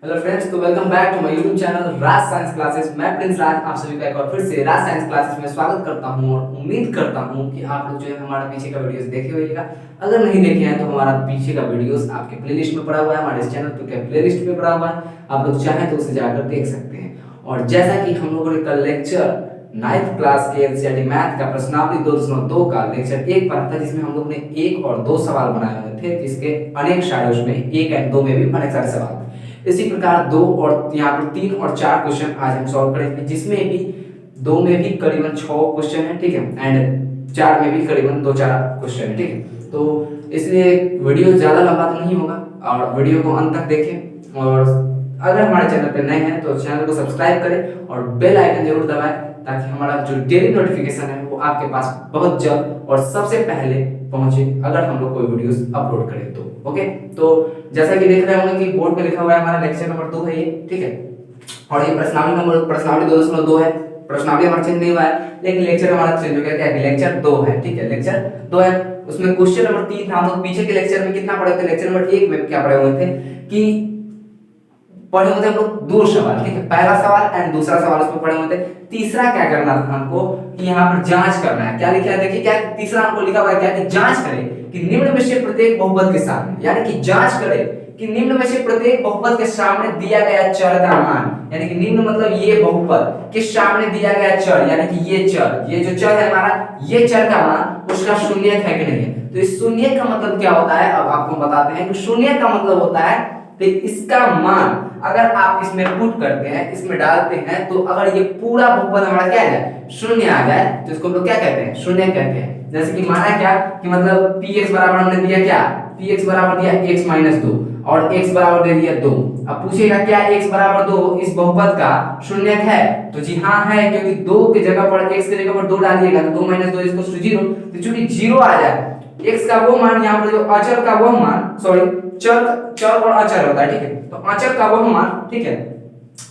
Hello friends, तो welcome back to my YouTube channel Raj science classes. मैं Prince Raj आप सभी का एक बार फिर से राज साइंस क्लासेस में स्वागत करता हूं और उम्मीद करता हूं कि आप लोग जो है हमारा पीछे का वीडियोस देखे होइएगा। अगर नहीं देखे हैं तो हमारा पीछे का वीडियोस आपके प्लेलिस्ट में पड़ा हुआ है, हमारे इस चैनल पे प्लेलिस्ट में पड़ा हुआ है। आप लोग चाहें तो उसे जाकर देख सकते हैं। और जैसा कि हम लोगों ने कल लेक्चर 9th क्लास के एनसीईआरटी मैथ का प्रश्नावली 2.2 का लेक्चर 1 पढ़ा था, जिसमें हम लोग ने 1 और 2 सवाल बनाए हुए थे, जिसके अनेक सारे उसमें 1 और 2 में भी अनेक सारे सवाल थे। इसी प्रकार 2 और यहाँ पर 3 और 4 क्वेश्चन आज हम सॉल्व करेंगे, जिसमें भी 2 में भी करीबन 6 क्वेश्चन है, ठीक है, एंड 4 में भी करीबन 2-4 क्वेश्चन है, ठीक है। तो इसलिए वीडियो ज़्यादा लंबा तो नहीं होगा और वीडियो को अंत तक देखें। और अगर हमारे चैनल पर नए हैं तो चैनल को सब्सक्राइब करें और बेल आइकन जरूर दबाएं, ताकि हमारा जो डेली नोटिफिकेशन है वो आपके पास बहुत जल्द और सबसे पहले पहुंचे अगर हम लोग कोई वीडियोस अपलोड करें तो। ओके, तो जैसा कि देख रहे होंगे कि बोर्ड पे लिखा हुआ है हमारा लेक्चर नंबर 2 है ये, ठीक है। और ये प्रश्नावली 2.2 है। प्रश्नावली हमारा चेंज नहीं हुआ है, लेकिन लेक्चर हमारा चेंज हो गया, क्या है, लेक्चर 2 है, ठीक है, लेक्चर 2 है। उसमें क्वेश्चन नंबर 3 था। हम लोग पीछे के लेक्चर में कितना पढ़े थे? लेक्चर नंबर 1 में क्या पढ़े हुए थे कि पढ़े हुए थे हम लोग 2 सवाल, ठीक है, पहला सवाल एंड दूसरा सवाल उसमें पढ़े हुए थे। तीसरा क्या करना था हमको कि यहाँ पर जांच करना है। क्या लिखा है देखिए, क्या तीसरा हमको लिखा हुआ है क्या कि जांच करें कि निम्न में से प्रत्येक बहुपद के सामने, यानी कि जांच करें कि निम्न में से प्रत्येक बहुपद के सामने दिया गया चर का मान, यानी कि निम्न मतलब ये बहुपद के सामने दिया गया चर, यानी कि ये चर, ये जो चर है हमारा, ये चर का मान उसका शून्यक है कि नहीं है। तो इस शून्यक का मतलब क्या होता है, अब आपको बताते हैं कि शून्यक का मतलब होता है तो इसका मान अगर आप इसमें पुट करते हैं, इसमें डालते हैं, तो अगर ये पूरा बहुपद हमारा क्या है, शून्य आ जाए, तो इसको हम लोग क्या कहते हैं, शून्य कहते हैं। जैसे कि माना क्या कि मतलब px बराबर हमने दिया क्या, px बराबर दिया x - 2 और x बराबर दे दिया 2। अब पूछेगा क्या x बराबर 2 इस बहुपद का शून्यक है? तो जी हाँ है, क्योंकि 2 की जगह पर x की जगह पर 2 डालिएगा तो 2 - 2 इसको 0, तो चूंकि 0 आ जाए x का वो मान, यहाँ पर जो अचर का वो मान, सॉरी चर और अचर होता है, ठीक है, तो अचर का वो मान, ठीक है,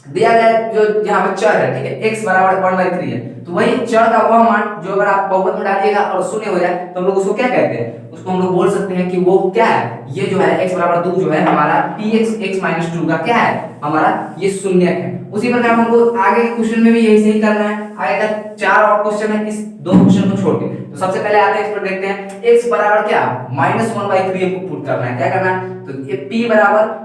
दिया गया जो यहाँ पर चर है, ठीक है, x बराबर 1/3 है, तो वही चर का वह मान जो अगर आप बहुपद में डालिएगा और शून्य हो जाए तो हम लोग उसको क्या कहते हैं, उसको हम लोग बोल सकते हैं कि वो क्या है, ये जो है x बराबर 2 जो है हमारा px x - 2 का क्या है, हमारा ये शून्यक है। उसी प्रकार हमको आगे के क्वेश्चन में भी यही सही करना है। आगे का 4 और क्वेश्चन है, इस 2 क्वेश्चन को छोड़ के। तो सबसे पहले आते हैं इस पर देखते हैं, x बराबर क्या -1/3 को पुट करना है, क्या करना है, तो ये p बराबर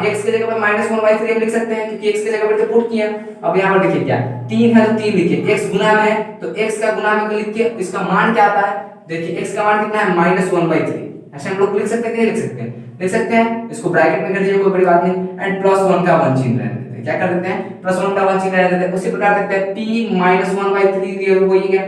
x की जगह पर -1/3 हम लिख सकते हैं, क्योंकि x की जगह पर तो पुट किया। अब यहाँ पर देखिए क्या 3 है तो 3 लिखिए, x गुना में है तो x का गुना में लिख के इसका मान क्या आता है, देखिए x का मान कितना है -1/3। ऐसे हम लोग लिख सकते हैं कि नहीं लिख सकते हैं, लिख सकते हैं। इसको ब्रैकेट में कर दीजिए, कोई बड़ी बात नहीं, एंड +1 का 1 चिन्ह रहने देते हैं। क्या कर देते हैं, +1 का 1 चिन्ह रहने देते हैं। उसी प्रकार देखते हैं p -1/3 ये हो ही गया।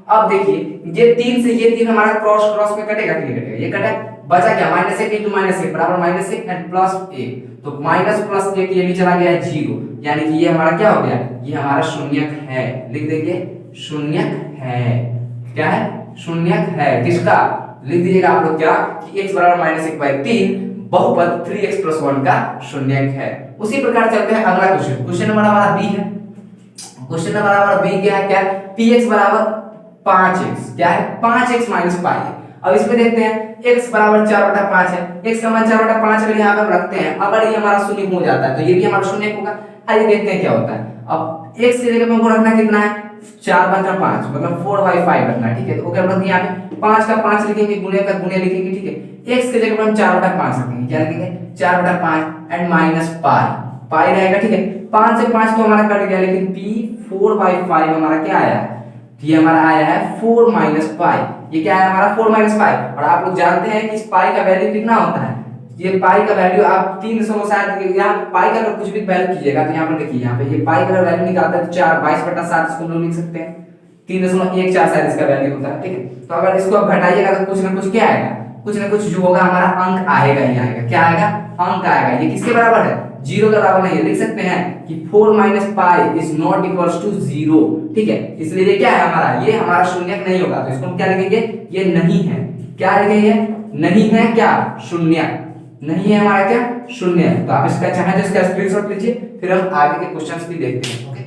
अब देखिए ये 3 से ये 3 हमारा क्रॉस में कटेगा कि नहीं कटेगा, ये कटा, बचा क्या, -1 × -1 बराबर -1 एंड +1, तो -+1 ये भी चला गया है 0, यानी कि ये हमारा क्या हो गया, ये हमारा शून्यक है। लिख देंगे शून्यक है, क्या है, शून्यक है। किसका लिख दीजिएगा आप लोग क्या कि x बराबर -1/3 बहुपद 3x + 1 का शून्यक है। उसी प्रकार चलते हैं अगला क्वेश्चन। क्वेश्चन नंबर हमारा बी है। क्वेश्चन नंबर हमारा बी क्या है, क्या px बराबर 5x, क्या है 5x - पाई है। अब इसमें देखते हैं x बराबर 4/5 है, x का मान 4/5 अगर यहाँ पे हम रखते हैं, अगर ये हमारा शून्य हो जाता है तो ये भी हमारा शून्य होगा। आइए देखते हैं क्या होता है। अब x की जगह पे हमको रखना कितना है, 4/5 मतलब 4/5 रखना है, ठीक है। तो ओके, हम रख दिए यहाँ पे 5 का 5 लिखेंगे, गुणे का गुणे लिखेंगे, ठीक है। x की जगह पे हम 4/5 रखेंगे, क्या लिखेंगे 4/5 एंड माइनस पाई, पाई रहेगा, ठीक है। 5 से 5 तो हमारा कट गया, लेकिन p 4/5 हमारा क्या आया, ये हमारा आया है 4 - पाई। ये क्या है हमारा 4 - पाई। और आप लोग जानते हैं कि इस पाई का वैल्यू कितना होता है, ये पाई का वैल्यू आप 300 शायद, यहाँ पाई का अगर कुछ भी वैल्यू कीजिएगा तो यहाँ पर देखिए, यहाँ पे ये पाई का वैल्यू निकालता है तो 4 22/7 इसको हम लोग लिख सकते हैं, 3.14 शायद इसका वैल्यू होता है, ठीक है। तो अगर इसको आप घटाइएगा तो कुछ ना कुछ क्या आएगा, कुछ ना कुछ जो होगा हमारा अंक आएगा ही आएगा। क्या आएगा, अंक आएगा। ये किसके बराबर है, 0 के बराबर नहीं है। लिख सकते हैं कि 4 - pi is not equals to 0, ठीक है। इसलिए ये क्या है हमारा, ये हमारा शून्यक नहीं होगा, तो इसको हम क्या लिखेंगे, ये नहीं है। क्या लिखेंगे, नहीं है क्या, शून्यक नहीं है हमारा, क्या शून्य। तो आप इसका चाहे तो इसका स्क्रीनशॉट लीजिए, फिर हम आगे के क्वेश्चंस भी देखते हैं। ओके,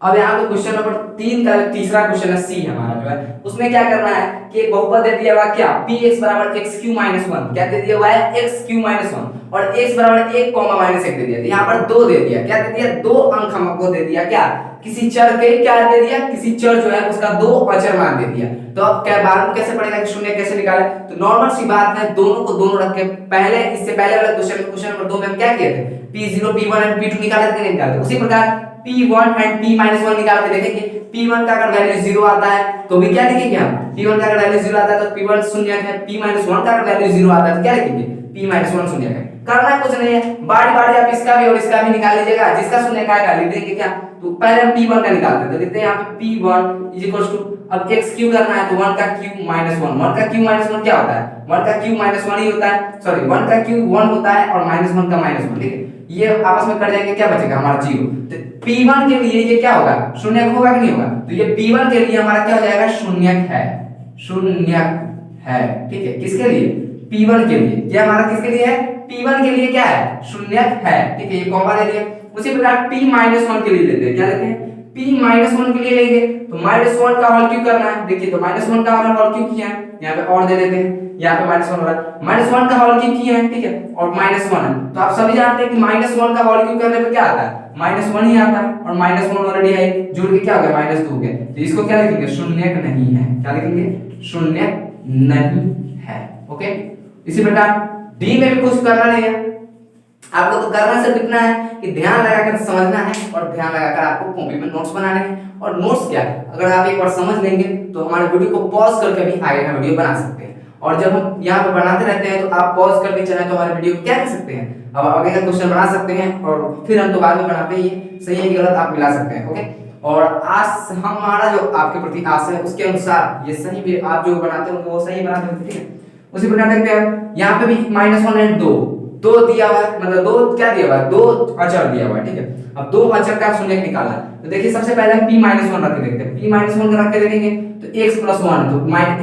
अब यहाँ पे क्वेश्चन नंबर 3 का तीसरा क्वेश्चन है सी हमारा जो है, उसमें क्या करना है कि एक बहुपद दे दिया हुआ क्या px बराबर x³ - 1, क्या दे दिया हुआ है x³ - 1 और x बराबर 1, -1 दे दिया। तो यहाँ पर 2 दे दिया, क्या दे दिया 2 अंक हमको दे दिया, क्या किसी चर के क्या दे दिया, किसी चर जो है उसका 2 अचर मान दे दिया। तो अब क्या बाद में कैसे पड़ेगा कि शून्य कैसे निकाले, तो नॉर्मल सी बात है, दोनों को दोनों रख के पहले इससे पहले वाला क्वेश्चन नंबर 2 में हम क्या किए थे p0 p1 एंड p2 निकाले थे, नहीं निकाले। उसी प्रकार p1 एंड p-1 निकाल के देखेंगे। p1 का अगर वैल्यू 0 आता है तो भी क्या लिखेंगे हम, p1 का अगर वैल्यू 0 आता है तो p1 शून्य है, p-1 का अगर वैल्यू 0 आता है तो क्या लिखेंगे p-1 शून्य है। करना कुछ नहीं है, बारी बारी आप इसका भी और इसका भी निकाल लीजिएगा, जिसका शून्य का लिख देंगे क्या, तो पहले हम p1 का निकालते हैं, तो लिखते हैं यहाँ पे p1 अब x क्यूब करना है तो 1 का क्यूब -1, 1 का क्यूब -1 क्या होता है, 1 का क्यूब -1 ही होता है, सॉरी 1 का क्यूब 1 होता है और -1 का -1, ठीक है, ये आपस में कट जाएंगे, क्या बचेगा हमारा 0। तो p1 के लिए ये क्या होगा, शून्य होगा कि नहीं होगा, तो ये p1 के लिए हमारा क्या हो जाएगा, शून्य है, ठीक है, किसके लिए p1 के लिए, ये हमारा किसके लिए है, p1 के लिए क्या है, शून्य है, ठीक है, ये कॉमा दे दिया। उसी प्रकार p-1 के लिए लेते हैं, क्या लेते हैं p-1 के लिए लेंगे तो -1 का होल क्यूब करना है, देखिए तो -1 का होल क्यूब किया है, यहाँ पे और दे देते हैं, यहाँ पे -1 हो रहा है, -1 का होल क्यूब किया है, ठीक है, और -1 है, तो आप सभी जानते हैं कि -1 का होल क्यूब करने पे क्या आता है, -1 ही आता है, और -1 ऑलरेडी है, जुड़ के क्या हो गया -2 हो गया, तो इसको क्या लिखेंगे, शून्य नहीं है, क्या लिखेंगे, शून्य नहीं है, ओके। इसी प्रकार डी में भी कुछ करना नहीं है, आप लोग को करना सिर्फ इतना है कि ध्यान लगाकर समझना है और ध्यान लगाकर आपको कॉपी में नोट्स बनाने हैं। और नोट्स क्या है, अगर आप एक बार समझ लेंगे तो हमारे वीडियो को पॉज करके भी आगे का वीडियो बना सकते हैं, और जब हम यहाँ पे बनाते रहते हैं तो आप पॉज करके चाहे तो हमारे वीडियो को क्या कर सकते हैं, अब आगे का क्वेश्चन बना सकते हैं, और फिर हम तो बाद में बनाते ही सही है कि गलत आप मिला सकते हैं, ओके। और आज हमारा जो आपके प्रति आस है उसके अनुसार ये सही भी आप जो बनाते हो वो सही बनाते हो, ठीक है। उसी प्रकार देखते हैं यहाँ पे भी -1 एंड 2 दिया हुआ है, मतलब 2 क्या दिया हुआ है, 2 अचर दिया हुआ है, ठीक है। अब 2 अचर का शून्य निकालना है, तो देखिए सबसे पहले हम p-1 रख के देखते हैं, p-1 का रख के देखेंगे तो x + 1, तो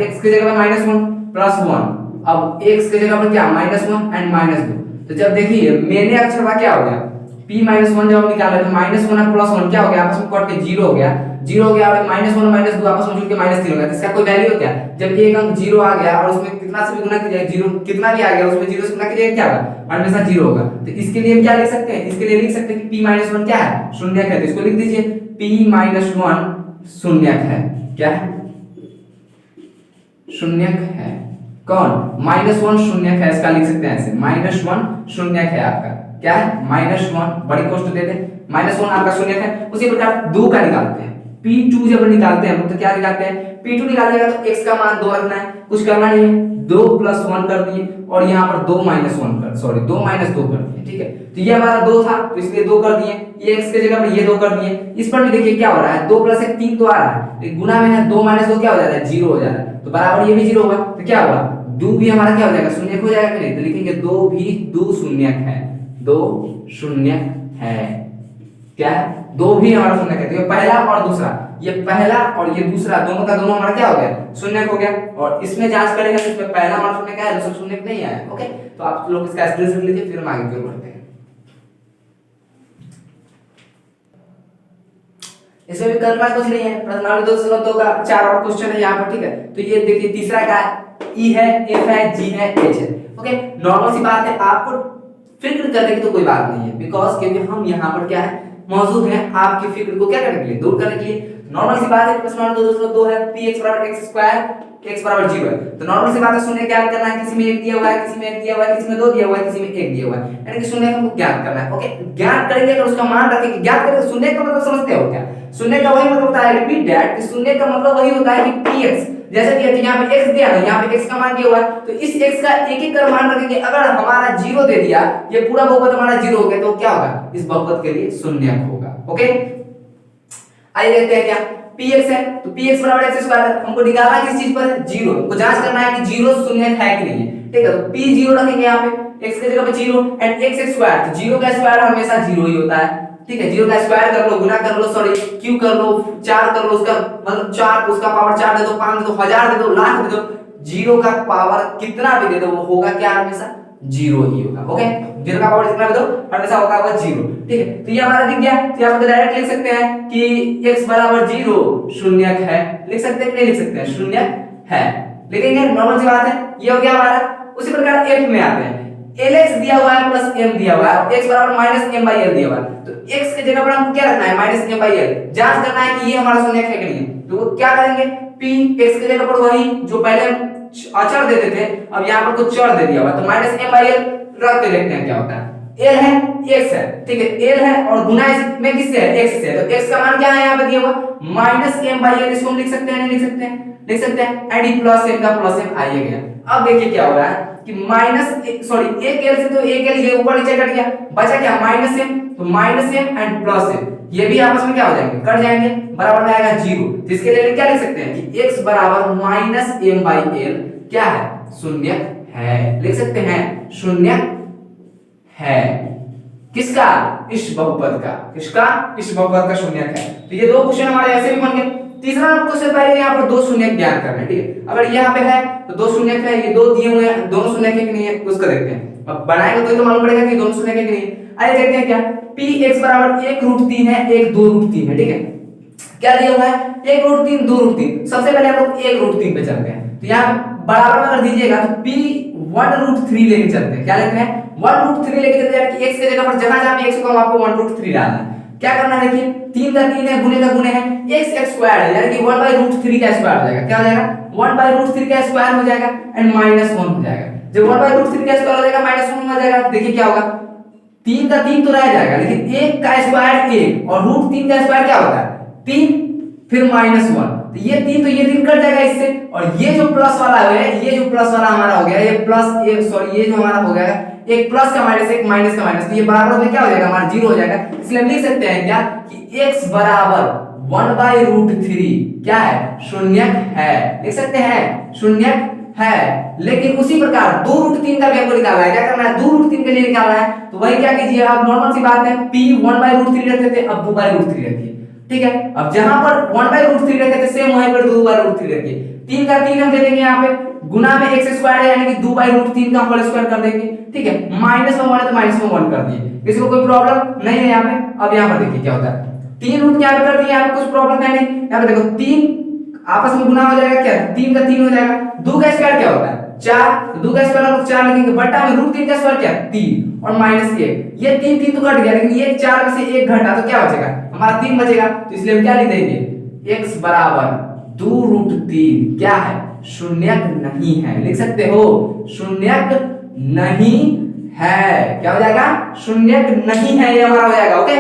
x की जगह पे -1 + 1, अब x की जगह पर क्या -1 एंड -2, तो जब देखिए मैंने अक्षर का क्या हो गया p-1 जब हम निकाले तो -1 और +1 क्या हो गया, आपस में कट के 0 हो गया, 0 हो गया, और -1 और -2 आपस में जुड़ के -3 हो गया, तो इसका कोई वैल्यू क्या, जब एक अंक 0 आ गया और उसमें कितना से भी गुना कीजिए, 0 कितना भी आ गया उसमें 0 से गुना कीजिए क्या होगा, हमेशा 0 होगा। तो इसके लिए हम क्या लिख सकते हैं, इसके लिए लिख सकते हैं कि p-1 क्या है, शून्य है, तो इसको लिख दीजिए p-1 शून्य है, क्या है, शून्य है, कौन -1 शून्य है, इसका लिख सकते हैं ऐसे -1 शून्य है आपका, क्या है -1, बड़ी कोष्ठ दे दे, -1 आपका शून्य है। उसी प्रकार 2 का निकालते हैं, p2 जब निकालते हैं तो क्या निकालते हैं, p2 निकालिएगा तो x का मान 2 रखना है, कुछ करना नहीं है, 2 + 1 कर दिए, और यहाँ पर 2 - 1 कर, सॉरी 2 - 2 कर दिए, ठीक है। तो ये हमारा 2 था तो इसलिए 2 कर दिए, ये x की जगह पर ये 2 कर दिए। इस पर भी देखिए क्या हो रहा है, 2 + 1 3 तो आ रहा है, गुना में है 2 - 2 क्या हो जाता है, 0 हो जाता है, तो बराबर ये भी 0 होगा, तो क्या होगा 2 भी हमारा क्या हो जाएगा, शून्य हो जाएगा कि नहीं, तो लिखेंगे 2 भी 2 शून्य है, 2 शून्य है, क्या है 2 भी हमारा शून्य है, तो पहला और दूसरा, ये पहला और ये दूसरा दोनों का दोनों हमारा क्या हो गया, शून्य हो गया। और इसमें जांच करेंगे तो इसमें पहला हमारा शून्य क्या है, दूसरा शून्य नहीं आया, ओके। तो आप लोग इसका स्क्रीनशॉट लीजिए, फिर हम आगे की ओर बढ़ते हैं। इसमें भी करना कुछ नहीं है, प्रश्नावली 202 का 4 और क्वेश्चन है यहाँ पर, ठीक है। तो ये देखिए तीसरा का ई है, एफ है, जी है, एच है, ओके। नॉर्मल सी बात है, आपको फिक्र करने की तो कोई बात नहीं है, बिकॉज क्योंकि हम यहाँ पर क्या है मौजूद हैं आपकी फिक्र को क्या करने के लिए, दूर करने के लिए। नॉर्मल सी बात है, प्रश्न 202 है, px = x², x = 0 है, तो नॉर्मल सी बात है शून्य ज्ञात करना है, किसी में 1 दिया हुआ है, किसी में 1 दिया हुआ है, किसी में 2 दिया हुआ है, किसी में 1 दिया हुआ है, यानी कि शून्य को ज्ञात करना है, ओके। ज्ञात करेंगे अगर उसका मान रखेंगे, ज्ञात करेंगे, शून्य का मतलब समझते हो क्या, शून्य का वही मतलब होता है, रिपीट दैट, कि शून्य का मतलब वही होता है कि px, जैसे कि यहाँ पे x दिया है, यहाँ पे x का मान दिया हुआ है, तो इस x का एक एक कर मान रखेंगे। अगर हमारा 0 दे दिया, ये पूरा बहुपद हमारा 0 हो गया, तो क्या होगा, इस बहुपद के लिए शून्य होगा, ओके। आइए देखते हैं क्या px है, तो px = x², हमको निकालना किस चीज पर, 0, हमको जांच करना है कि 0 शून्य है कि नहीं है, ठीक है। तो p0 रखेंगे यहाँ पे, x की जगह पे 0 एंड x² तो 0 का स्क्वायर हमेशा 0 ही होता है, ठीक है। 0 का स्क्वायर कर लो, गुना कर लो, सॉरी क्यूब कर लो, 4 कर लो, उसका मतलब 4 उसका पावर 4 दे दो, 5 दे दो, 1000 दे दो, लाख दे दो, 0 का पावर कितना भी दे दो वो होगा क्या, हमेशा जीरो ही होगा। ओके, जीरो का पावर जितना भी दो हमेशा होगा वो जीरो। ठीक है, तो ये हमारा दिख गया। तो यहाँ पे डायरेक्ट लिख सकते हैं कि x बराबर जीरो शून्यक है। लिख सकते हैं कि नहीं लिख सकते हैं? शून्यक है, लिखेंगे, नॉर्मल सी बात है। ये हो गया हमारा। उसी प्रकार f में आते हैं। lx दिया हुआ है प्लस m दिया हुआ है और x बराबर माइनस m बाई l दिया हुआ है। तो x की जगह पर हमको क्या रखना है? Minus m by l। जांच करना है कि ये हमारा शून्यक है कि नहीं है। तो क्या करेंगे? p x की जगह पर वही जो पहले अचर देते थे, अब यहाँ पर कुछ चर दे दिया हुआ, तो माइनस m बाई l रख के देखते हैं क्या होता है। l है, x है, ठीक है, l है और गुना इसमें किससे है? x से है। तो x का मान क्या है यहाँ पे दिया हुआ? Minus m by l। इसको हम लिख सकते हैं नहीं लिख सकते हैं? लिख सकते हैं। एंड ई प्लस m का प्लस m आइए गया। अब देखिए क्या हो रहा है कि माइनस सॉरी एक l से तो एक l ये ऊपर नीचे कट गया, बचा क्या? Minus m। तो minus m and plus m ये भी आपस में क्या हो जाएंगे? कट जाएंगे, बराबर में आएगा जीरो। जिसके लिए क्या लिख सकते हैं कि x बराबर माइनस m बाई l क्या है? शून्यक है। लिख सकते हैं शून्यक है। किसका? इस बहुपद का। किसका? इस बहुपद का शून्यक है। तो ये दो क्वेश्चन हमारे ऐसे भी बन गए। तीसरा क्वेश्चन पहले यहाँ पर दो शून्यक ज्ञात करना है। ठीक है, अगर यहाँ पे है तो दो शून्यक है, ये दो दिए हुए हैं, दोनों शून्यक है कि नहीं है उसको देखते हैं। अब बनाएंगे तो मालूम पड़ेगा कि दोनों शून्यक है कि नहीं। आइए देखते हैं क्या। px बराबर 1√3 है, 1 2√3 है। ठीक है, क्या दिया हुआ है? 1√3 2√3। सबसे पहले हम लोग 1√3 पे चलते हैं। तो यहाँ बराबर में कर दीजिएगा तो p 1√3 लेके चलते हैं। क्या लेते हैं? 1√3 लेके चलते हैं कि x की जगह पर जहां भी x होगा वहां पे 1√3 डालना है। क्या करना है? देखिए 3 का 3 है, गुने का गुने है, x स्क्वायर है, यानी कि 1/√3 का स्क्वायर हो जाएगा। क्या हो जाएगा? 1/√3 का स्क्वायर हो जाएगा एंड -1 हो जाएगा। जब 1/√3 का स्क्वायर हो जाएगा -1 हो जाएगा, देखिए क्या होगा? 3 का 3 तो रह जाएगा, लेकिन 1 का स्क्वायर 1 और √3 का स्क्वायर क्या होता है? 3 फिर -1। तो ये 3 तो ये 3 कट जाएगा इससे, और ये जो प्लस वाला है, ये जो प्लस वाला हमारा हो गया, ये प्लस एक सॉरी ये जो हमारा हो गया एक प्लस का माइनस एक माइनस का माइनस, तो ये बराबर में क्या हो जाएगा? हमारा जीरो हो जाएगा। इसलिए हम लिख सकते हैं क्या कि x बराबर 1/√3 क्या है? शून्यक है। लिख सकते हैं शून्यक है। लेकिन उसी प्रकार 2√3 का भी हमको निकालना है। क्या करना है? 2√3 के लिए निकालना है। तो वही क्या कीजिए आप, नॉर्मल सी बात है, p 1/√3 रखते थे, अब 2/√3 रखिए। ठीक है, अब जहां पर 1/√3 रखे थे सेम वहीं पर 2/√3 रखिए। 3 का 3 हम दे देंगे यहाँ पे, गुना में x स्क्वायर है यानी कि 2/√3 का होल स्क्वायर कर देंगे। ठीक है, माइनस में 1 है तो माइनस में 1 कर दिए, किसी को कोई प्रॉब्लम नहीं है यहाँ पे। अब यहाँ पर देखिए क्या होता है, 3 रूट यहाँ पे कर दिए, यहाँ पे कुछ प्रॉब्लम है नहीं। यहाँ पे देखो 3 आपस में गुना हो जाएगा, क्या 3 का 3 हो जाएगा। 2 का स्क्वायर क्या होता है? 4, तो 2 का स्क्वायर हम 4 लिखेंगे, बटा में √3 का स्क्वायर क्या? 3 और -1, ये 3 तो कट गया, लेकिन ये 4 में से 1 घटा तो क्या बचेगा? हमारा 3 बचेगा। तो इसलिए हम क्या लिख देंगे? x बराबर 2√3 क्या है? शून्यक नहीं है। लिख सकते हो शून्यक नहीं है। क्या हो जाएगा? शून्यक नहीं है, ये हमारा हो जाएगा। ओके,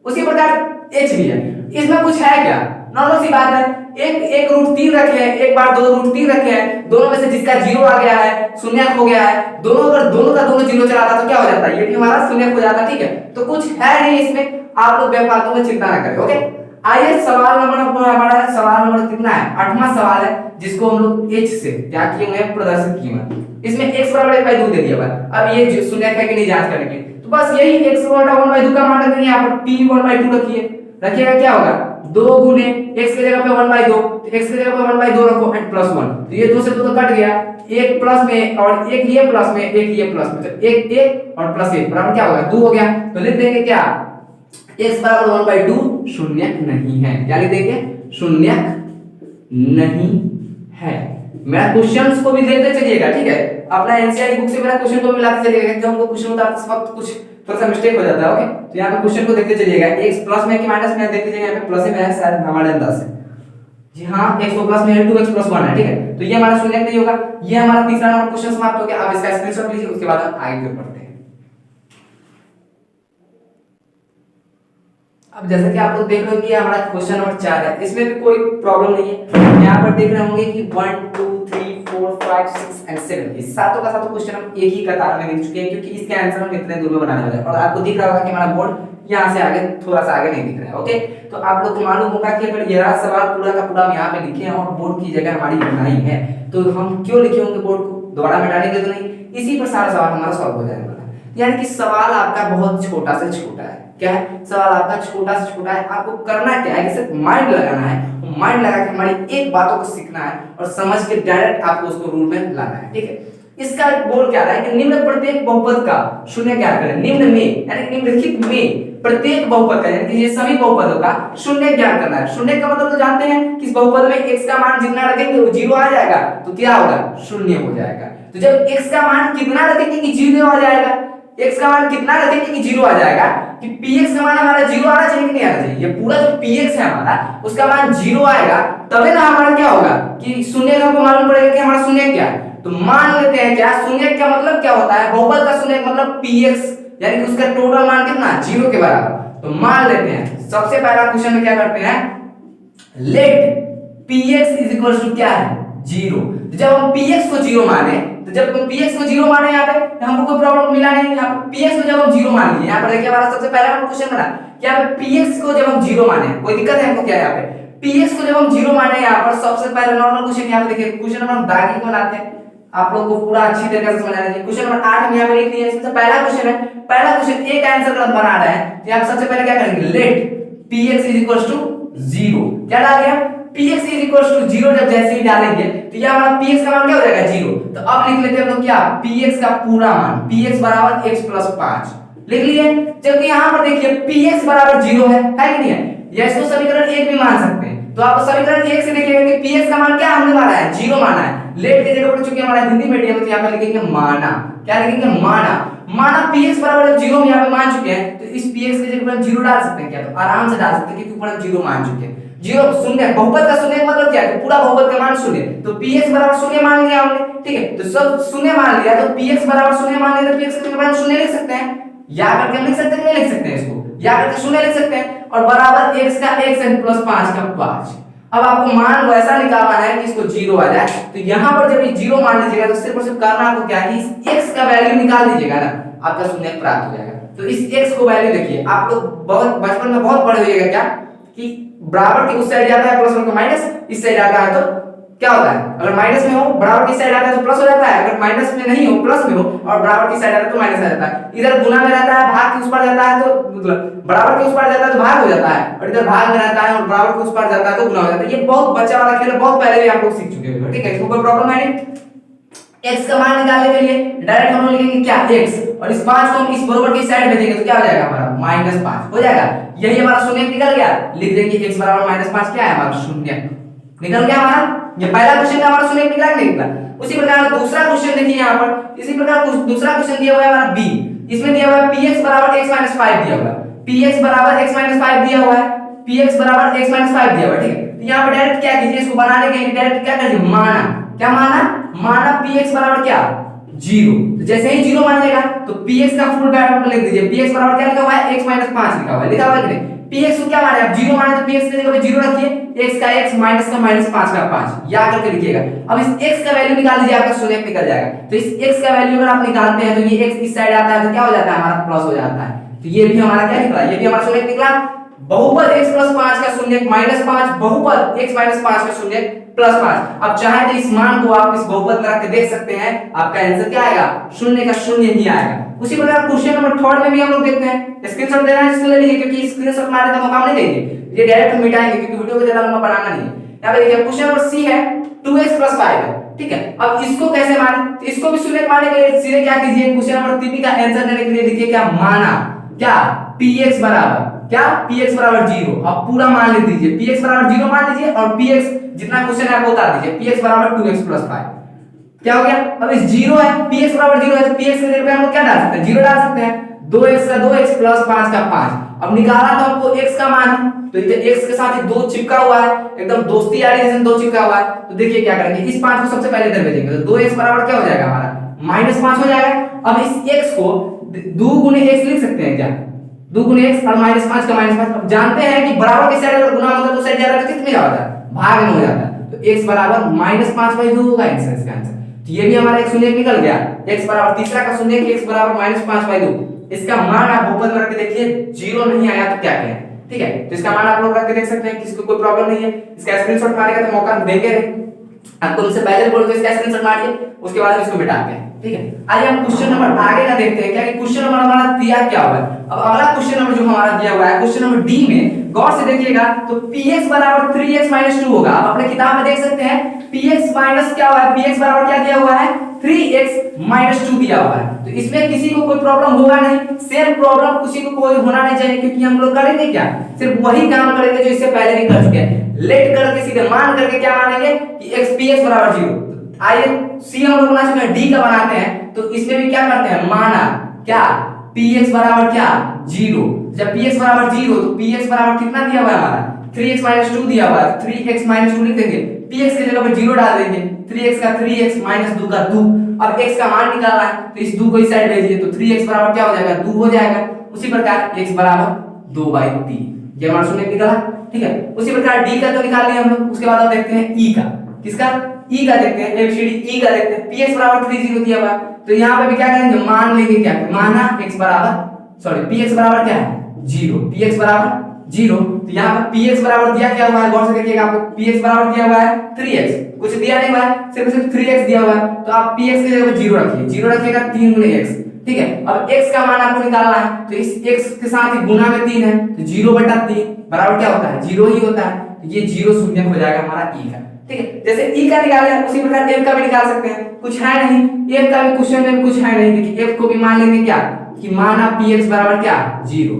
उसी प्रकार h भी है। इसमें कुछ है क्या? नॉर्मल सी बात है, एक √3 रखे हैं, एक बार 2√3 रखे हैं, दोनों में से जिसका जीरो आ गया है शून्यक हो गया है, दोनों अगर दोनों का दोनों जीरो चला था तो क्या हो जाता है? ये भी हमारा शून्यक हो जाता। ठीक है, तो कुछ है नहीं इसमें, आप लोग बेफालतू में चिंता ना करें। ओके, आइए सवाल नंबर हमारा सवाल नंबर कितना है? 8वां सवाल है, जिसको हम लोग h से क्या किए हुए हैं? प्रदर्शित किए हैं। इसमें x बराबर 1/2 दे दिया हुआ है। अब ये शून्यक है कि नहीं जांच करेंगे, तो बस यही x बराबर 1/2 का मान रख देंगे। यहाँ पर p 1/2 रखिए, रखिएगा क्या होगा? 2 गुने x की जगह पे 1/2, तो x की जगह पे 1/2 रखो एंड +1, तो ये 2 से 2 तो कट गया, एक प्लस में और एक ये प्लस में, एक ये प्लस में, तो एक और प्लस 1 बराबर क्या होगा? 2 हो गया। तो लिख देंगे क्या? x बराबर 1/2 शून्यक नहीं है। क्या लिख देंगे? शून्यक नहीं है। मेरा क्वेश्चंस को भी देखते चलिएगा। ठीक है, अपना एनसीईआरटी बुक से मेरा क्वेश्चन को मिलाते चलिएगा, क्योंकि हमको क्वेश्चन उतारते वक्त कुछ थोड़ा सा मिस्टेक हो जाता है। ओके, तो यहाँ पे क्वेश्चन को देखते चलिएगा। x प्लस में कि माइनस में देख लीजिएगा, यहाँ पे प्लस में है शायद हमारे अंदाज से। जी हाँ, x को प्लस में है, 2x + 1 है। ठीक है, तो ये हमारा शून्यक नहीं होगा। ये हमारा तीसरा नंबर क्वेश्चन समाप्त हो गया। अब इसका स्क्रीनशॉट लीजिए, उसके बाद हम आगे की ओर बढ़ते हैं। अब जैसा कि आप लोग देख रहे हो कि हमारा क्वेश्चन नंबर 4 है, इसमें भी कोई प्रॉब्लम नहीं है। यहाँ पर देख रहे होंगे कि 1 2 3 4 5 6 एंड 7 ये सातों का सातों क्वेश्चन हम एक ही कतार में लिख चुके हैं, क्योंकि इसके आंसर हम इतने दूर में बनाने वाले हैं। और आपको दिख रहा होगा कि हमारा बोर्ड यहाँ से आगे थोड़ा सा आगे नहीं दिख रहा है। ओके, तो आप लोग को मालूम होगा कि अगर यह सवाल पूरा का पूरा हम यहाँ पे लिखे हैं और बोर्ड की जगह हमारी बनाई है, तो हम क्यों लिखे होंगे बोर्ड को? दोबारा मिटाने के तो नहीं, इसी पर सारा सवाल हमारा सॉल्व हो जाने वाला है। यानी कि सवाल आपका बहुत छोटा से छोटा है। क्या है? सवाल आपका छोटा से छोटा है। आपको करना क्या है कि सिर्फ माइंड लगाना है, माइंड लगा के हमारी एक बातों को सीखना है और समझ के डायरेक्ट आपको उसको रूल में लाना है। ठीक है, इसका बोल क्या रहा है कि निम्न प्रत्येक बहुपद का शून्य ज्ञात करें। निम्न में यानी निम्नलिखित में प्रत्येक बहुपद का यानी कि ये सभी बहुपदों का शून्य ज्ञात करना है। शून्य का मतलब तो जानते हैं कि इस बहुपद में x का मान जितना रखेंगे वो 0 आ जाएगा, तो क्या होगा, शून्य हो जाएगा। तो जब x का मान कितना रखेंगे कि 0 आ जाएगा, x का मान कितना रखेंगे कि 0 आ जाएगा, कि px का मान हमारा 0 आना चाहिए कि नहीं आना चाहिए, ये पूरा जो px है हमारा उसका मान 0 आएगा, तभी ना हमारा क्या होगा कि शून्य का हमको मालूम पड़ेगा कि हमारा शून्य क्या है। तो मान लेते हैं क्या, शून्य का मतलब क्या होता है, बहुपद का शून्य मतलब px यानी कि उसका टोटल मान कितना, 0 के बराबर। तो मान लेते हैं सबसे पहला क्वेश्चन में क्या करते हैं, let px is equal to क्या है, 0। तो जब हम px को 0 माने, तो जब हम px को 0 माने यहाँ पे तो हमको कोई प्रॉब्लम मिला नहीं। यहाँ पे px को जब हम 0 मान लिए, यहाँ पर देखिए हमारा सबसे पहला क्वेश्चन बना कि यहाँ पे px को जब हम 0 माने, कोई दिक्कत है हमको क्या है, यहाँ पे px को जब हम 0 माने, यहाँ पर सबसे पहले नॉर्मल क्वेश्चन यहाँ पे देखिए क्वेश्चन नंबर हम दागी को बनाते हैं, आप लोग को पूरा अच्छी तरीके से समझ आना चाहिए। क्वेश्चन नंबर 8 में यहाँ पे लिख लिया, इसमें से पहला क्वेश्चन है, पहला क्वेश्चन एक आंसर गलत बना रहा है, तो यहाँ सबसे पहले क्या करेंगे, let px is equal to 0, क्या डाल दिया, px इज इक्वल टू 0। जब जैसे ही डालेंगे तो ये हमारा px का मान क्या हो जाएगा, 0। तो अब लिख लेते हैं हम लोग क्या, px का पूरा मान, px बराबर x प्लस 5 लिख लिए। जबकि यहाँ पर देखिए px बराबर 0 है कि नहीं है, या इसको समीकरण 1 भी मान सकते हैं। तो आप समीकरण 1 से देखिएगा कि px का मान क्या हमने माना है, 0 माना है। लेट की जगह पर चूंकि हमारा हिंदी मीडियम है तो यहाँ पे लिखेंगे माना, क्या लिखेंगे, माना। माना px बराबर 0 हम यहाँ पे मान चुके हैं, तो इस px की जगह पर 0 डाल सकते हैं क्या, तो आराम से डाल सकते हैं क्योंकि ऊपर हम 0 मान चुके हैं। 0 शून्य, बहुपद का शून्य मतलब क्या है, पूरा बहुपद का मान शून्य, तो px बराबर शून्य मान लिया हमने, ठीक है। तो सब शून्य मान लिया, तो px बराबर शून्य मान लिया, तो px की जगह पर शून्य लिख सकते हैं, या करके हम लिख सकते हैं, नहीं लिख सकते हैं इसको, या करके शून्य लिख सकते हैं, और बराबर x का x n प्लस 5 का 5। अब आपको मान वैसा निकालना है कि इसको 0 आ जाए, तो यहाँ पर जब ये 0 मान लीजिएगा तो सिर्फ और सिर्फ करना आपको क्या है कि इस x का वैल्यू निकाल दीजिएगा ना, आपका शून्य प्राप्त हो जाएगा। तो इस x को वैल्यू देखिए, आप लोग बहुत बचपन में बहुत पढ़े होइएगा क्या कि बराबर के उस साइड जाता है प्लस और माइनस, इस साइड आता है तो क्या होता है, अगर माइनस में हो बराबर की साइड आता है तो प्लस हो जाता है, अगर माइनस में नहीं हो प्लस में हो और बराबर की साइड आता है तो माइनस आ जाता है। इधर गुना में रहता है, भाग के उस पार जाता है तो मतलब बराबर के उस पार जाता है तो भाग हो जाता है, और इधर भाग में रहता है और बराबर के उस पार जाता है तो गुना हो जाता है। ये बहुत बच्चा वाला खेल है, बहुत पहले भी आप लोग सीख चुके हो, ठीक है, इसमें कोई प्रॉब्लम है नहीं। x का मान निकालने के लिए डायरेक्ट हम लोग लिखेंगे क्या, x, और इस 5 को हम इस बराबर की साइड भेजेंगे तो क्या हो जाएगा हमारा, -5 हो जाएगा। यही हमारा शून्य निकल गया, लिख देंगे x बराबर -5 क्या है हमारा, शून्य निकल गया हमारा। ये पहला क्वेश्चन का हमारा शून्य निकला नहीं निकला। उसी प्रकार दूसरा क्वेश्चन देखिए यहाँ पर, इसी प्रकार दूसरा क्वेश्चन दिया हुआ है हमारा b, इसमें दिया हुआ है px बराबर x 5 दिया हुआ है, px बराबर x 5 दिया हुआ है, px बराबर x 5 दिया हुआ है, ठीक है। तो यहाँ पर डायरेक्ट क्या कीजिए, इसको बनाने के लिए डायरेक्ट क्या करिए, माना, क्या माना, माना px बराबर क्या, 0। तो जैसे ही 0 मान लेगा तो px का फुल वैल्यू लिख दीजिए, px बराबर क्या लिखा हुआ है, x 5 लिखा हुआ है, लिखा हुआ है कि नहीं। px को क्या माने, आप 0 माने तो px की जगह पे 0 रखिए, x का x माइनस का -5 का 5 या करके लिखिएगा। अब इस x का वैल्यू निकाल लीजिए, आपका शून्य निकल जाएगा। तो इस x का वैल्यू अगर आप निकालते हैं तो ये x इस साइड आता है तो क्या हो जाता है हमारा, प्लस हो जाता है। तो ये भी हमारा क्या निकला, ये भी हमारा शून्य निकला। बहुपद x + 5 का शून्य -5, बहुपद x - 5 का शून्य +5। अब चाहे तो इस मान को आप इस बहुपद में रख के देख सकते हैं, आपका आंसर क्या आएगा, शून्य का शून्य ही आएगा। उसी प्रकार क्वेश्चन नंबर 3 में भी हम लोग देखते हैं, स्क्रीनशॉट देना है जिसको ले लीजिए, क्योंकि स्क्रीनशॉट मारने का मौका नहीं देंगे, ये डायरेक्ट मिटाएंगे क्योंकि वीडियो को ज्यादा लंबा बनाना नहीं है। यहां पे देखिए क्वेश्चन नंबर सी है 2x + 5 है, ठीक है। अब इसको कैसे माने, तो इसको भी शून्य मानने के लिए सीधे क्या कीजिए, क्वेश्चन नंबर 3 का आंसर देने के लिए लिखिए क्या, माना क्या, px बराबर क्या, px बराबर 0। अब पूरा मान लिख दीजिए, px बराबर 0 मान लीजिए और px जितना क्वेश्चन है आपको बता दीजिए, px बराबर 2x + 5 क्या हो गया। अब इस 0 है, px बराबर 0 है तो px की जगह पे हम लोग क्या डाल सकते हैं, 0 डाल सकते हैं, 2x का 2x + 5 का 5। अब निकाला तो हमको x का मान, तो इधर x के साथ 2 चिपका हुआ है, एकदम दोस्ती यारी जैसे 2 चिपका हुआ है। तो देखिए क्या करेंगे, इस 5 को सबसे पहले इधर भेजेंगे तो 2x बराबर क्या हो जाएगा हमारा, -5 हो जाएगा। अब इस x को 2 गुने x लिख सकते हैं क्या, 2 गुने x और -5 का -5। अब जानते हैं कि बराबर की साइड अगर गुना होता है तो साइड जा रहा है कितने जाता है, भाग में हो जाता है। तो x बराबर -5/2 होगा आंसर, इसका आंसर। तो ये भी हमारा एक शून्य निकल गया, x बराबर तीसरा का शून्य कि x बराबर -5/2। इसका मान आप बहुपद में रख के देखिए, 0 नहीं आया तो क्या करें, ठीक है। तो इसका मान आप लोग रख के देख सकते हैं, किसी को कोई प्रॉब्लम नहीं है। इसका स्क्रीनशॉट मारेगा तो मौका देंगे नहीं, आपको तुमसे पहले बोल के इसका स्क्रीनशॉट मारिए, उसके बाद इसको मिटाते हैं, ठीक है। आइए हम क्वेश्चन नंबर आगे का देखते हैं, क्या कि क्वेश्चन नंबर हमारा दिया क्या हुआ है। अब अगला क्वेश्चन नंबर जो हमारा दिया हुआ है क्वेश्चन नंबर डी में गौर से देखिएगा, तो px बराबर 3x - 2 होगा। आप अपने किताब में देख सकते हैं px माइनस क्या हुआ है, px बराबर क्या दिया हुआ है, 3x -2 दिया हुआ है, तो इसमें किसी को कोई प्रॉब्लम होगा नहीं, सेम प्रॉब्लम किसी को कोई होना नहीं चाहिए, क्योंकि हम लोग करेंगे क्या, सिर्फ वही काम करेंगे जो इससे पहले भी कर चुके हैं। लेट करके सीधे मान करके क्या मानेंगे कि x px बराबर 0। आइए c हम लोग बना चुके हैं, d का बनाते हैं, तो इसमें भी क्या करते हैं, माना क्या px बराबर क्या 0। जब px बराबर 0 तो px बराबर कितना दिया हुआ है हमारा 3x - 2 दिया हुआ है, 3x - 2 लिख देंगे, px की जगह पर 0 डाल देंगे, 3x का 3x - 2 का 2। अब x का मान निकालना है तो इस 2 को इस साइड भेजिए, तो 3x बराबर क्या हो जाएगा 2 हो जाएगा। उसी प्रकार x बराबर 2/3, ये हमारा शून्य निकला, ठीक है। उसी प्रकार d का तो निकाल लिया हम लोग, उसके बाद अब देखते हैं e का, किसका e का देखते हैं, ABCD e का देखते हैं। px बराबर 30 दिया हुआ है, तो यहाँ पे भी क्या करेंगे, मान लेंगे, क्या माना x बराबर px बराबर क्या है 0, px बराबर 0, तो यहाँ पर px बराबर दिया क्या हुआ है, गौर से देखिएगा, आपको px बराबर दिया हुआ है 3x, कुछ दिया नहीं हुआ है, सिर्फ 3x दिया हुआ है, तो आप px की जगह पर 0 रखिए, 0 रखिएगा 3 गुणे x, ठीक है। अब x का मान आपको निकालना है, तो इस x के साथ ही गुना में 3 है, तो 0/3 बराबर क्या होता है 0 ही होता है, तो ये 0 शून्य हो जाएगा हमारा e का, ठीक है। जैसे e का निकाले उसी प्रकार f का भी निकाल सकते हैं, कुछ है नहीं, f का भी क्वेश्चन में कुछ है नहीं, देखिए f को भी मान लेंगे क्या कि माना px बराबर क्या 0,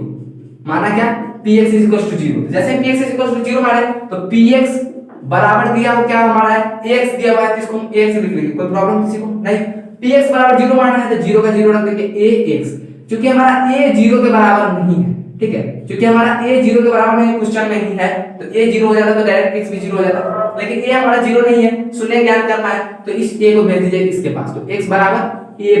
माना क्या px = 0, जैसे px = 0 माने तो px बराबर दिया हो क्या हमारा है x दिया हुआ है, इसको हम x लिख लेंगे, कोई प्रॉब्लम किसी को नहीं। px बराबर 0 माना है तो 0 का 0 रख देंगे ax, क्योंकि हमारा a 0 के बराबर नहीं है, ठीक है, क्योंकि हमारा a 0 के बराबर नहीं क्वेश्चन में ही है, तो a 0 हो जाता तो डायरेक्ट x भी 0 हो जाता, लेकिन a हमारा 0 नहीं है, शून्य ज्ञात करना है, तो इस a को भेज दीजिए इसके पास, तो x बराबर 0/a,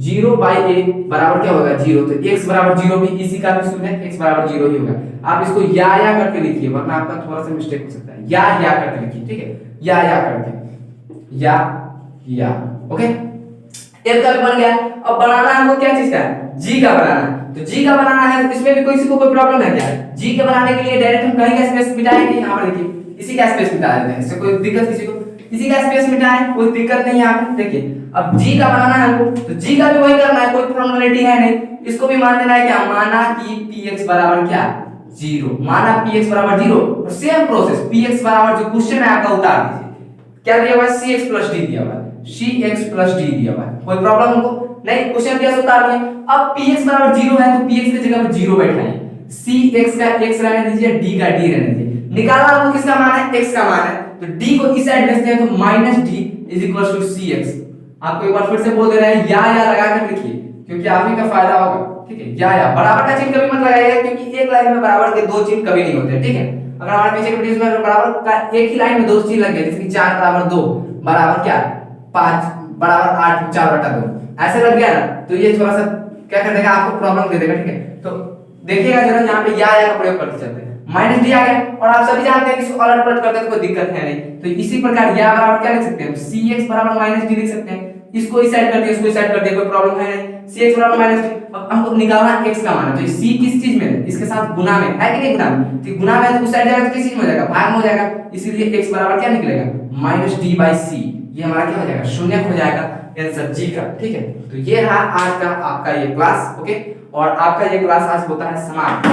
0/a बराबर क्या होगा 0, तो x बराबर 0 भी इसी का भी शून्य, x बराबर 0 ही होगा। आप इसको या करके लिखिए, वरना आपका थोड़ा सा मिस्टेक हो सकता है, या करके लिखिए, ठीक है, या करके, या ओके। f का भी बन गया। अब बनाना हमको क्या चीज का है, g का बनाना है, तो g का बनाना है, तो इसमें भी किसी को कोई प्रॉब्लम है क्या, g के बनाने के लिए डायरेक्ट हम कहीं का स्पेस मिटाएंगे, यहाँ पर देखिए इसी का स्पेस मिटा देते हैं, इससे कोई दिक्कत किसी को, इसी का स्पेस मिटाएं, कोई दिक्कत नहीं है। यहाँ पे देखिए अब g का बनाना है हमको, तो g का भी वही करना है, कोई फॉर्मेलिटी है नहीं, इसको भी मान देना है क्या, माना कि px बराबर क्या 0, माना px बराबर 0, और सेम प्रोसेस px बराबर जो क्वेश्चन है आपका उतार दीजिए, क्या दिया हुआ है cx + d दिया हुआ है, cx + d दिया हुआ है, कोई प्रॉब्लम हमको नहीं, क्वेश्चन कैसे उतार दिए। अब px बराबर 0 है तो px की जगह पर 0 बैठाइए, cx का x रहने दीजिए, d का d रहने दीजिए, निकालना हमको किसका मान है x का मान है, तो d को इस साइड भेजते हैं, तो -d = cx। आपको एक बार फिर से बोल दे रहे हैं, या लगा कर लिखिए, क्योंकि आप ही का फायदा होगा, ठीक है। या बराबर का चिन्ह कभी मत लगाइएगा, क्योंकि एक लाइन में बराबर के दो चिन्ह कभी नहीं होते, ठीक है। अगर हमारे पीछे के वीडियोस में बराबर का एक ही लाइन में दो चिन्ह लग गए, जैसे कि 4 = 2 बराबर क्या 5 बराबर 8 4/2 ऐसे लग गया ना, तो ये थोड़ा सा क्या कर देगा, आपको प्रॉब्लम दे देगा, ठीक है। तो देखिएगा जरा, यहाँ पे या का प्रयोग करते चलते हैं, -d आ गया, और आप सभी जानते हैं कि इसको अलट पलट करते हैं तो कोई दिक्कत है नहीं, तो इसी प्रकार या बराबर क्या लिख सकते हैं, cx बराबर -d लिख सकते हैं, इसको इस साइड कर दिया, इसको इस साइड कर दिया, कोई प्रॉब्लम है नहीं, cx बराबर -d। अब हमको निकालना x का मान है, तो c किस चीज में है, इसके साथ गुना में है कि नहीं, गुना में, तो गुना में है तो उस साइड जाएगा तो किस चीज में हो जाएगा, भाग में हो जाएगा, इसीलिए x बराबर क्या निकलेगा -d/c, ये हमारा क्या हो जाएगा शून्य हो जाएगा, आंसर जी का, ठीक है। तो ये रहा आज का आपका ये क्लास, ओके, और आपका ये क्लास आज होता है समाप्त,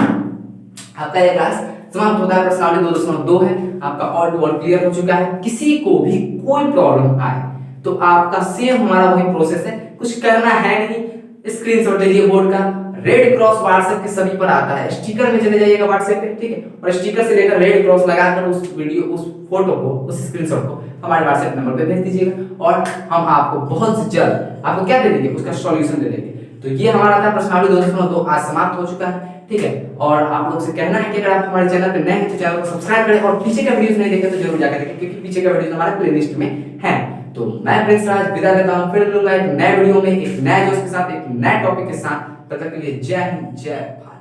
आपका ये क्लास समाप्त होता है, प्रश्नावली 2.2 है आपका, ऑल टू ऑल क्लियर हो चुका है। किसी को भी कोई प्रॉब्लम आए तो आपका सेम हमारा वही प्रोसेस है, कुछ करना है नहीं, स्क्रीनशॉट लीजिए बोर्ड का, रेड क्रॉस व्हाट्सएप के सभी पर आता है, स्टिकर में चले जाइएगा व्हाट्सएप पे, ठीक है, और स्टिकर से लेकर रेड क्रॉस लगाकर उस वीडियो उस फोटो को उस स्क्रीनशॉट को हमारे व्हाट्सएप नंबर पे भेज दीजिएगा, और हम आपको बहुत जल्द आपको क्या दे देंगे, उसका सॉल्यूशन दे देंगे। तो ये हमारा था प्रश्नावली 2.2 आज समाप्त हो चुका है, ठीक है। और आप लोग से कहना है कि अगर आप हमारे चैनल पे नए हैं तो चैनल को सब्सक्राइब करें, और पीछे का वीडियोस नहीं देखे तो जरूर जाकर देखें, क्योंकि पीछे का वीडियोस हमारे प्लेलिस्ट में है। तो मैं प्रिंस राज विदा लेता हूं, फिर मिलूंगा एक नए वीडियो में एक नए जोश के साथ, एक नए टॉपिक के साथ। तब तक के लिए जय हिंद, जय भारत।